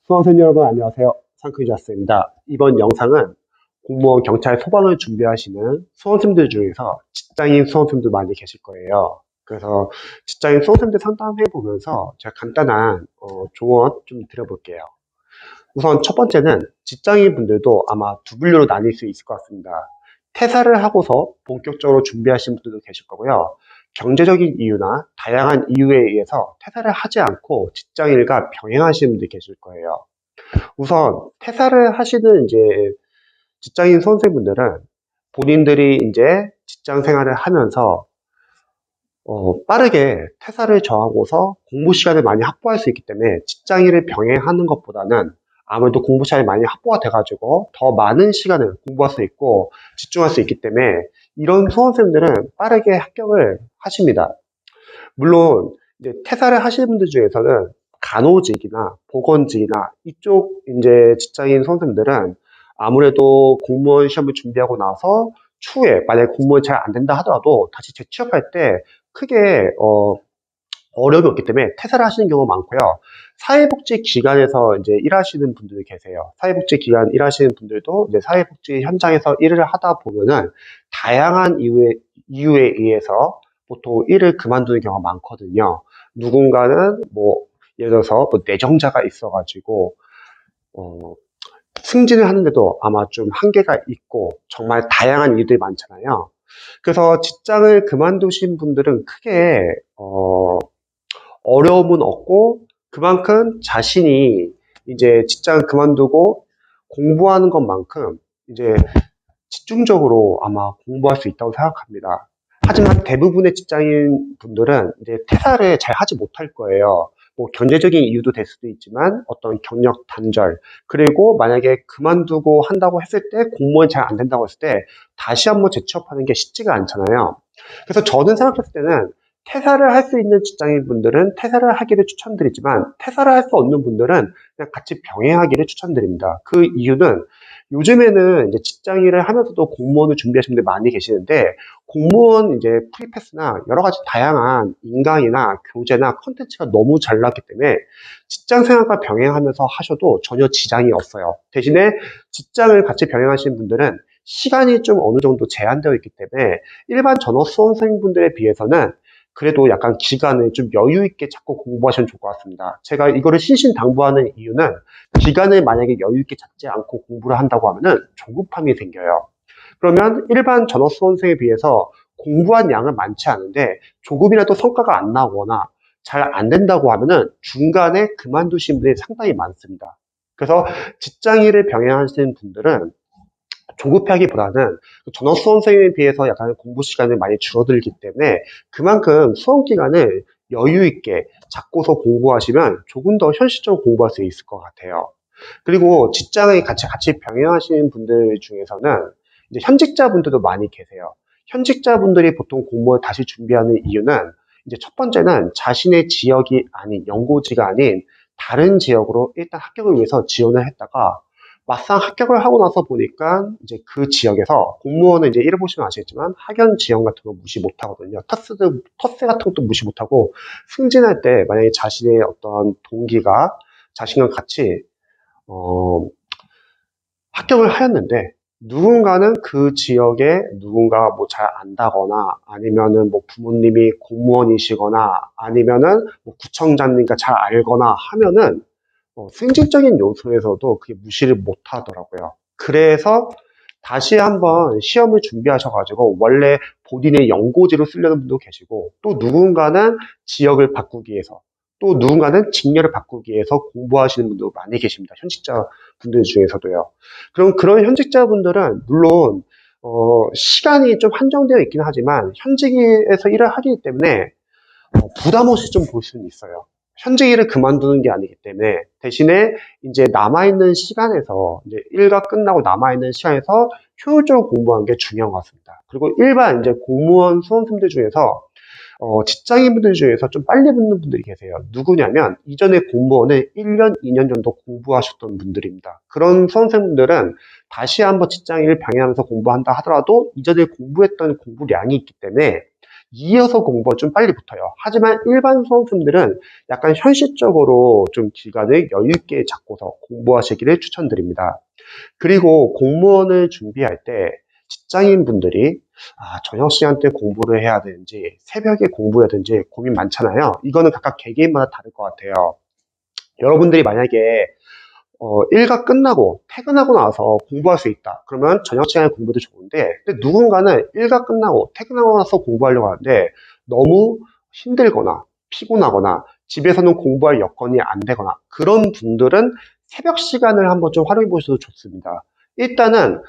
수험생 여러분 안녕하세요. 상크이자스입니다. 이번 영상은 공무원, 경찰, 소방을 준비하시는 수험생들 중에서 직장인 수험생들 많이 계실 거예요. 그래서 직장인 수험생들 상담해 보면서 제가 간단한 조언 좀 드려볼게요. 우선 첫 번째는 직장인 분들도 아마 두 분류로 나뉠 수 있을 것 같습니다. 퇴사를 하고서 본격적으로 준비하시는 분들도 계실 거고요. 경제적인 이유나 다양한 이유에 의해서 퇴사를 하지 않고 직장인과 병행하시는 분들이 계실 거예요. 우선 퇴사를 하시는 이제 직장인 수험생분들은 본인들이 이제 직장 생활을 하면서 빠르게 퇴사를 정하고서 공부 시간을 많이 확보할 수 있기 때문에 직장인을 병행하는 것보다는 아무래도 공부 시간이 많이 확보가 돼가지고 더 많은 시간을 공부할 수 있고 집중할 수 있기 때문에 이런 수험생들은 빠르게 합격을 하십니다. 물론 이제 퇴사를 하시는 분들 중에서는 간호직이나 보건직이나 이쪽 이제 직장인 선생님들은 아무래도 공무원 시험을 준비하고 나서 추후에 만약에 공무원이 잘 안 된다 하더라도 다시 재취업할 때 크게 어려움이 없기 때문에 퇴사를 하시는 경우가 많고요. 사회복지 기관에서 이제 일하시는 분들이 계세요. 사회복지 기관 일하시는 분들도 이제 사회복지 현장에서 일을 하다 보면은 다양한 이유에 의해서 보통 일을 그만두는 경우가 많거든요. 누군가는 뭐 예를 들어서 뭐 내정자가 있어가지고 어, 승진을 하는데도 아마 좀 한계가 있고 정말 다양한 이유들이 많잖아요. 그래서 직장을 그만두신 분들은 크게 어려움은 없고 그만큼 자신이 이제 직장을 그만두고 공부하는 것만큼 이제 집중적으로 아마 공부할 수 있다고 생각합니다. 하지만 대부분의 직장인 분들은 이제 퇴사를 잘 하지 못할 거예요. 뭐 경제적인 이유도 될 수도 있지만 어떤 경력 단절, 그리고 만약에 그만두고 한다고 했을 때 공무원이 잘 안 된다고 했을 때 다시 한번 재취업하는 게 쉽지가 않잖아요. 그래서 저는 생각했을 때는 퇴사를 할 수 있는 직장인 분들은 퇴사를 하기를 추천드리지만 퇴사를 할 수 없는 분들은 그냥 같이 병행하기를 추천드립니다. 그 이유는 요즘에는 이제 직장 일을 하면서도 공무원을 준비하시는 분들 많이 계시는데 공무원 이제 프리패스나 여러 가지 다양한 인강이나 교재나 컨텐츠가 너무 잘 나왔기 때문에 직장 생활과 병행하면서 하셔도 전혀 지장이 없어요. 대신에 직장을 같이 병행하시는 분들은 시간이 좀 어느 정도 제한되어 있기 때문에 일반 전업 수험생분들에 비해서는 그래도 약간 기간을 좀 여유 있게 잡고 공부하시면 좋을 것 같습니다. 제가 이거를 신신당부하는 이유는 기간을 만약에 여유 있게 잡지 않고 공부를 한다고 하면은 조급함이 생겨요. 그러면 일반 전업 수험생에 비해서 공부한 양은 많지 않은데 조금이라도 성과가 안 나오거나 잘 안 된다고 하면은 중간에 그만두신 분이 상당히 많습니다. 그래서 직장 일을 병행하시는 분들은 조급하기보다는 전업 수험생에 비해서 약간 공부 시간이 많이 줄어들기 때문에 그만큼 수험 기간을 여유 있게 잡고서 공부하시면 조금 더 현실적으로 공부할 수 있을 것 같아요. 그리고 직장을 같이 병행하시는 분들 중에서는 이제 현직자분들도 많이 계세요. 현직자분들이 보통 공무원 다시 준비하는 이유는 이제 첫 번째는 자신의 지역이 아닌 연고지가 아닌 다른 지역으로 일단 합격을 위해서 지원을 했다가 막상 합격을 하고 나서 보니까 이제 그 지역에서 공무원은 이제 일해보시면 아시겠지만 학연 지원 같은 거 무시 못 하거든요. 터세 같은 것도 무시 못 하고 승진할 때 만약에 자신의 어떤 동기가 자신과 같이 어, 합격을 하였는데 누군가는 그 지역에 누군가 뭐 잘 안다거나 아니면은 뭐 부모님이 공무원이시거나 아니면은 뭐 구청장님과 잘 알거나 하면은 승진적인 요소에서도 그게 무시를 못 하더라고요. 그래서 다시 한번 시험을 준비하셔가지고 원래 본인의 연고지로 쓰려는 분도 계시고 또 누군가는 지역을 바꾸기 위해서 또 누군가는 직렬을 바꾸기 위해서 공부하시는 분도 많이 계십니다. 현직자 분들 중에서도요. 그럼 그런 현직자 분들은 물론 시간이 좀 한정되어 있긴 하지만 현직에서 일을 하기 때문에 부담 없이 좀 볼 수는 있어요. 현직 일을 그만두는 게 아니기 때문에 대신에 이제 남아있는 시간에서 이제 일가 끝나고 남아있는 시간에서 효율적으로 공부하는 게 중요한 것 같습니다. 그리고 일반 이제 공무원 수험생들 중에서 직장인분들 중에서 좀 빨리 붙는 분들이 계세요. 누구냐면 이전에 공무원을 1년, 2년 정도 공부하셨던 분들입니다. 그런 수험생분들은 다시 한번 직장인을 병행하면서 공부한다 하더라도 이전에 공부했던 공부량이 있기 때문에 이어서 공부가 좀 빨리 붙어요. 하지만 일반 수험생들은 약간 현실적으로 좀 기간을 여유 있게 잡고서 공부하시기를 추천드립니다. 그리고 공무원을 준비할 때 직장인 분들이 저녁 시간 때 공부를 해야 되는지 새벽에 공부해야 되는지 고민 많잖아요. 이거는 각각 개개인마다 다를 것 같아요. 여러분들이 만약에 일과 끝나고 퇴근하고 나서 공부할 수 있다. 그러면 저녁 시간에 공부도 좋은데, 근데 누군가는 일과 끝나고 퇴근하고 나서 공부하려고 하는데 너무 힘들거나 피곤하거나 집에서는 공부할 여건이 안 되거나 그런 분들은 새벽 시간을 한번 좀 활용해 보셔도 좋습니다. 일단은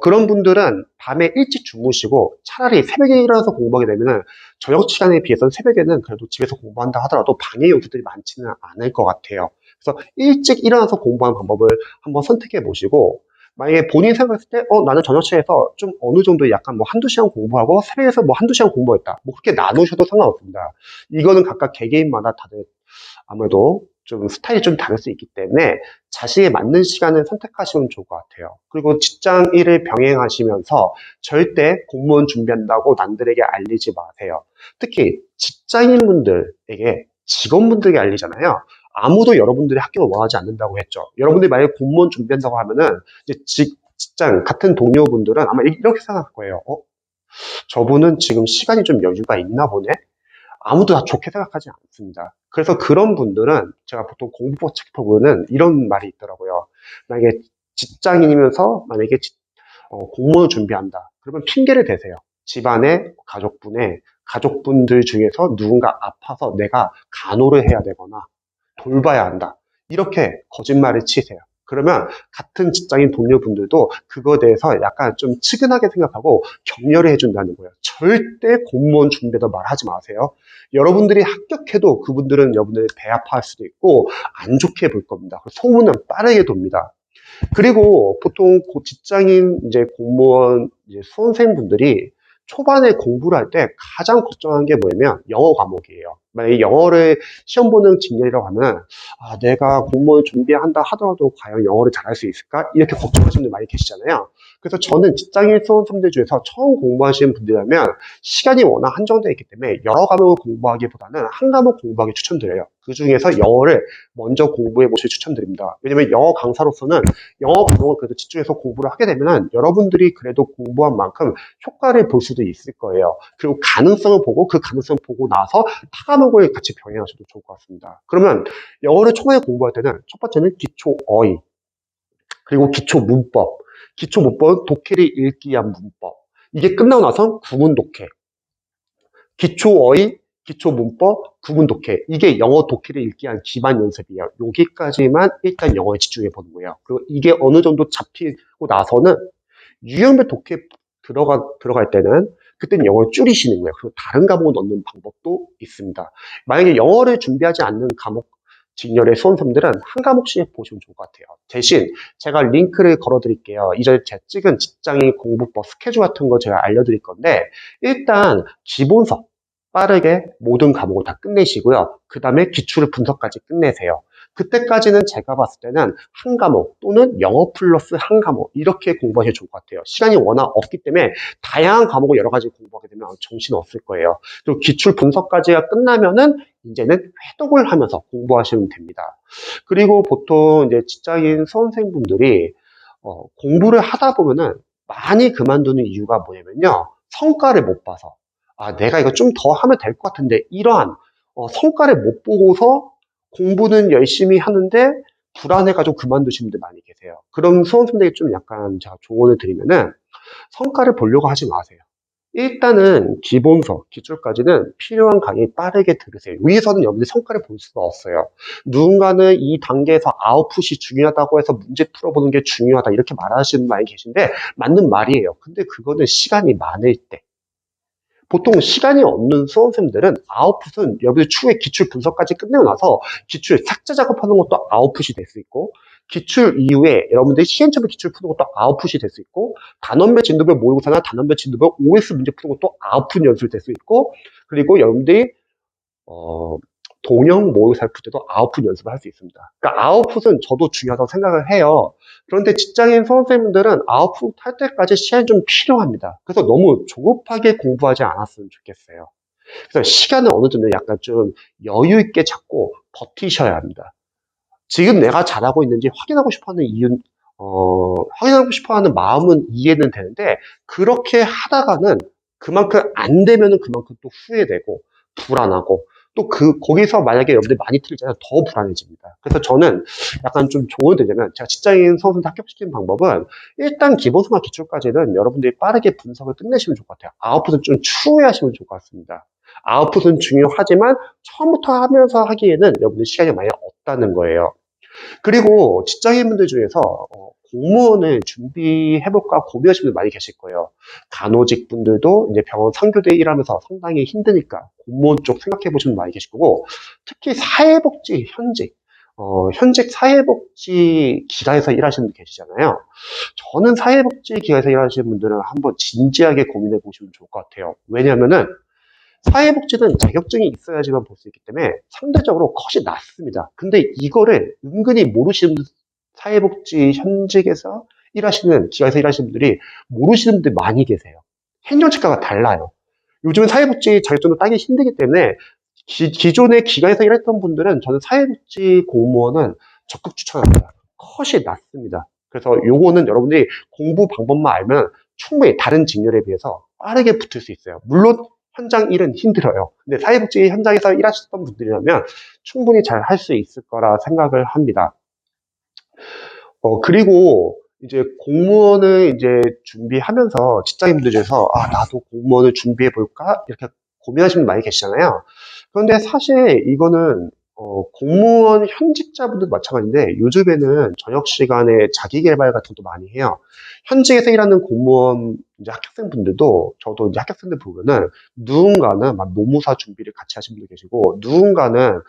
그런 분들은 밤에 일찍 주무시고 차라리 새벽에 일어나서 공부하게 되면은 저녁 시간에 비해서는 새벽에는 그래도 집에서 공부한다 하더라도 방해 요소들이 많지는 않을 것 같아요. 그래서 일찍 일어나서 공부하는 방법을 한번 선택해 보시고, 만약에 본인이 생각했을 때, 나는 저녁 시에서 좀 어느 정도 약간 뭐 한두 시간 공부하고, 새벽에서 뭐 한두 시간 공부했다. 뭐 그렇게 나누셔도 상관없습니다. 이거는 각각 개개인마다 다들 아무래도 좀 스타일이 좀 다를 수 있기 때문에 자신에 맞는 시간을 선택하시면 좋을 것 같아요. 그리고 직장 일을 병행하시면서 절대 공무원 준비한다고 남들에게 알리지 마세요. 특히 직장인분들에게 직원분들에게 알리잖아요. 아무도 여러분들이 합격을 원하지 않는다고 했죠. 여러분들이 만약에 공무원 준비한다고 하면은 이제 직장 같은 동료분들은 아마 이렇게 생각할 거예요. 저분은 지금 시간이 좀 여유가 있나 보네? 아무도 다 좋게 생각하지 않습니다. 그래서 그런 분들은 제가 보통 공부법 책표 보면 이런 말이 있더라고요. 만약에 직장인이면서 만약에 공무원을 준비한다. 그러면 핑계를 대세요. 집안의 가족분들 중에서 누군가 아파서 내가 간호를 해야 되거나 돌봐야 한다. 이렇게 거짓말을 치세요. 그러면 같은 직장인 동료분들도 그거에 대해서 약간 좀 측은하게 생각하고 격려를 해준다는 거예요. 절대 공무원 준비도 말하지 마세요. 여러분들이 합격해도 그분들은 여러분들이 배 아파할 수도 있고 안 좋게 볼 겁니다. 소문은 빠르게 돕니다. 그리고 보통 직장인 이제 공무원 이제 수험생분들이 초반에 공부를 할 때 가장 걱정하는 게 뭐냐면 영어 과목이에요. 만약에 영어를 시험 보는 직렬이라고 하면 내가 공무원 준비한다 하더라도 과연 영어를 잘할 수 있을까? 이렇게 걱정하시는 분들 많이 계시잖아요. 그래서 저는 직장인 수험생들 중에서 처음 공부하시는 분들이라면 시간이 워낙 한정되어 있기 때문에 여러 과목을 공부하기보다는 한 과목 공부하기 추천드려요. 그 중에서 영어를 먼저 공부해 보시길 추천드립니다. 왜냐면 영어 강사로서는 영어 과목을 그래도 집중해서 공부를 하게 되면 여러분들이 그래도 공부한 만큼 효과를 볼 수도 있을 거예요. 그리고 가능성을 보고 그 가능성을 보고 나서 타 과목을 같이 병행하셔도 좋을 것 같습니다. 그러면 영어를 초반에 공부할 때는 첫 번째는 기초 어휘, 그리고 기초 문법. 기초 문법은 독해를 읽기 위한 문법. 이게 끝나고 나서 구문 독해. 기초 어휘, 기초 문법, 구문 독해. 이게 영어 독해를 읽기 위한 기반 연습이에요. 여기까지만 일단 영어에 집중해 보는 거예요. 그리고 이게 어느 정도 잡히고 나서는 유형별 독해 들어갈 때는 그때는 영어를 줄이시는 거예요. 그리고 다른 과목을 넣는 방법도 있습니다. 만약에 영어를 준비하지 않는 과목 진열의 수험생들은 한 과목씩 보시면 좋을 것 같아요. 대신 제가 링크를 걸어 드릴게요. 이전에 제가 찍은 직장인 공부법 스케줄 같은 거 제가 알려드릴 건데 일단 기본서 빠르게 모든 과목을 다 끝내시고요. 그 다음에 기출을 분석까지 끝내세요. 그때까지는 제가 봤을 때는 한 과목 또는 영어 플러스 한 과목 이렇게 공부하셔도 좋을 것 같아요. 시간이 워낙 없기 때문에 다양한 과목을 여러 가지 공부하게 되면 정신 없을 거예요. 그리고 기출 분석까지가 끝나면은 이제는 회독을 하면서 공부하시면 됩니다. 그리고 보통 이제 직장인 수험생분들이 공부를 하다 보면은 많이 그만두는 이유가 뭐냐면요. 성과를 못 봐서. 내가 이거 좀 더 하면 될 것 같은데 이러한 성과를 못 보고서 공부는 열심히 하는데 불안해가지고 그만두시는 분들 많이 계세요. 그런 수험생들에게 좀 약간 제가 조언을 드리면은 성과를 보려고 하지 마세요. 일단은 기본서, 기출까지는 필요한 강의 빠르게 들으세요. 위에서는 여러분들이 성과를 볼 수가 없어요. 누군가는 이 단계에서 아웃풋이 중요하다고 해서 문제 풀어보는 게 중요하다 이렇게 말하시는 분이 계신데 맞는 말이에요. 근데 그거는 시간이 많을 때 보통 시간이 없는 수험생들은 아웃풋은 여러분들 추후에 기출 분석까지 끝내고 나서 기출 삭제 작업하는 것도 아웃풋이 될 수 있고 기출 이후에 여러분들이 시행착오 기출 푸는 것도 아웃풋이 될 수 있고 단원별 진도별 모의고사나 단원별 진도별 OS 문제 푸는 것도 아웃풋 연습이 될 수 있고 그리고 여러분들이 어, 동형 모의고사를 풀 때도 아웃풋 연습을 할 수 있습니다. 그러니까 아웃풋은 저도 중요하다고 생각을 해요. 그런데 직장인 수험생분들은 아웃풋 할 때까지 시간이 좀 필요합니다. 그래서 너무 조급하게 공부하지 않았으면 좋겠어요. 그래서 시간을 어느 정도 약간 좀 여유 있게 잡고 버티셔야 합니다. 지금 내가 잘하고 있는지 확인하고 싶어 하는 확인하고 싶어 하는 마음은 이해는 되는데, 그렇게 하다가는 그만큼 안 되면은 그만큼 또 후회되고, 불안하고, 또 거기서 만약에 여러분들이 많이 틀리잖아요. 더 불안해집니다. 그래서 저는 약간 좀 조언을 드리자면, 제가 직장인 선수한테 합격시키는 방법은, 일단 기본소나 기출까지는 여러분들이 빠르게 분석을 끝내시면 좋을 것 같아요. 아웃풋은 좀 추후에 하시면 좋을 것 같습니다. 아웃풋은 중요하지만, 처음부터 하면서 하기에는 여러분들 시간이 많이 없다는 거예요. 그리고 직장인분들 중에서 공무원을 준비해볼까 고민하시는 분들 많이 계실 거예요. 간호직 분들도 이제 병원 상교대 일하면서 상당히 힘드니까 공무원 쪽 생각해 보시는 분 많이 계실 거고, 특히 사회복지 현직 사회복지 기관에서 일하시는 분 계시잖아요. 저는 사회복지 기관에서 일하시는 분들은 한번 진지하게 고민해 보시면 좋을 것 같아요. 왜냐면은 사회복지는 자격증이 있어야지만 볼 수 있기 때문에 상대적으로 컷이 낮습니다. 근데 이거를 은근히 모르시는 사회복지 현직에서 일하시는, 기관에서 일하시는 분들이 모르시는 분들이 많이 계세요. 행정직과가 달라요. 요즘은 사회복지 자격증도 따기 힘들기 때문에 기존의 기관에서 일했던 분들은 저는 사회복지 공무원은 적극 추천합니다. 컷이 낮습니다. 그래서 요거는 여러분들이 공부 방법만 알면 충분히 다른 직렬에 비해서 빠르게 붙을 수 있어요. 물론 현장 일은 힘들어요. 근데 사회복지 현장에서 일하셨던 분들이라면 충분히 잘 할 수 있을 거라 생각을 합니다. 그리고 이제 공무원을 이제 준비하면서 직장인분들 중에서, 아, 나도 공무원을 준비해 볼까? 이렇게 고민하시는 분 많이 계시잖아요. 그런데 사실 이거는, 공무원 현직자분들도 마찬가지인데, 요즘에는 저녁 시간에 자기 개발 같은 것도 많이 해요. 현직에서 일하는 공무원 이제 합격생분들도, 저도 이제 학생들 보면은, 누군가는 막 노무사 준비를 같이 하시는 분도 계시고, 누군가는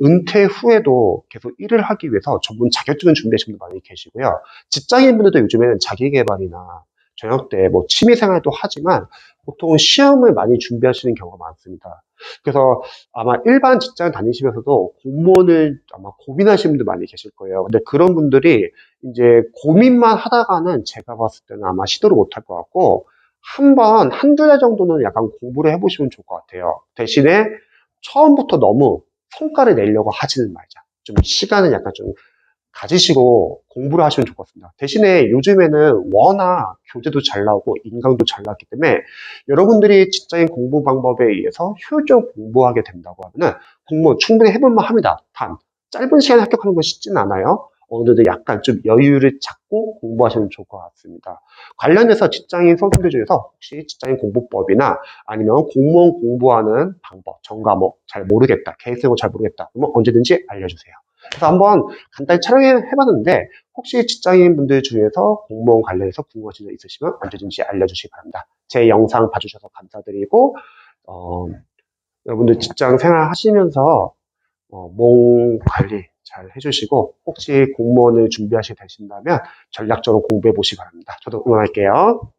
은퇴 후에도 계속 일을 하기 위해서 전문 자격증을 준비하시는 분들 많이 계시고요. 직장인분들도 요즘에는 자기개발이나 저녁 때 뭐 취미생활도 하지만 보통 시험을 많이 준비하시는 경우가 많습니다. 그래서 아마 일반 직장 다니시면서도 공무원을 아마 고민하시는 분들 많이 계실 거예요. 근데 그런 분들이 이제 고민만 하다가는 제가 봤을 때는 아마 시도를 못할 것 같고, 한두 달 정도는 약간 공부를 해보시면 좋을 것 같아요. 대신에 처음부터 너무 성과를 내려고 하지는 말자. 좀 시간을 약간 좀 가지시고 공부를 하시면 좋을 것 같습니다. 대신에 요즘에는 워낙 교재도 잘 나오고 인강도 잘 나왔기 때문에 여러분들이 직장인 공부 방법에 의해서 효율적으로 공부하게 된다고 하면은 공무원 충분히 해볼만 합니다. 단, 짧은 시간에 합격하는 건 쉽지는 않아요. 어느 정도 약간 좀 여유를 잡고 공부하시면 좋을 것 같습니다. 관련해서 직장인 선수들 중에서 혹시 직장인 공부법이나 아니면 공무원 공부하는 방법, 전과목 잘 모르겠다, 계획 잘 모르겠다, 그러면 언제든지 알려주세요. 그래서 한번 간단히 촬영해봤는데, 혹시 직장인 분들 중에서 공무원 관련해서 궁금하신 점 있으시면 언제든지 알려주시기 바랍니다. 제 영상 봐주셔서 감사드리고, 어, 여러분들 직장 생활 하시면서 몸 관리 잘 해주시고, 혹시 공무원을 준비하시게 되신다면 전략적으로 공부해 보시기 바랍니다. 저도 응원할게요.